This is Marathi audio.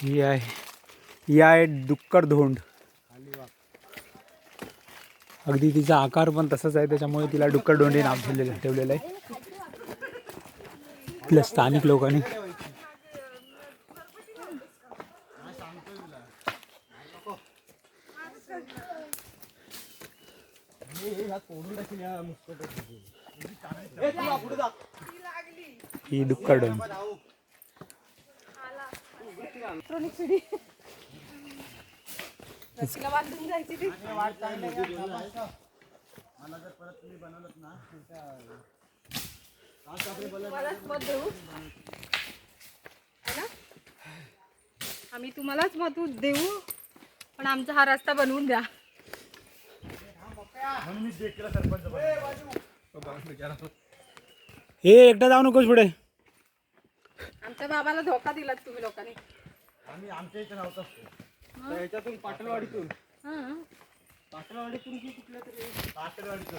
ही आहे डुक्कर धोंड. अगदी तिचा आकार पण तसाच आहे, त्याच्यामुळे तिला डुक्कर धोंडी नाव ठेवलेलं आहे तिला स्थानिक लोकांनी. ही डुक्कर धोंड. आम्ही तुम्हालाच मत देऊ, पण आमचा हा रस्ता बनवून द्या. हे एकटा जाऊ नकोस पुढे. आमच्या बाबाला धोका दिलात तुम्ही लोकांनी. आम्ही आमच्या इथे नव्हतो. ह्याच्यातून पाटणवाडीतून की कुठल्या तरी पाटणवाडीतून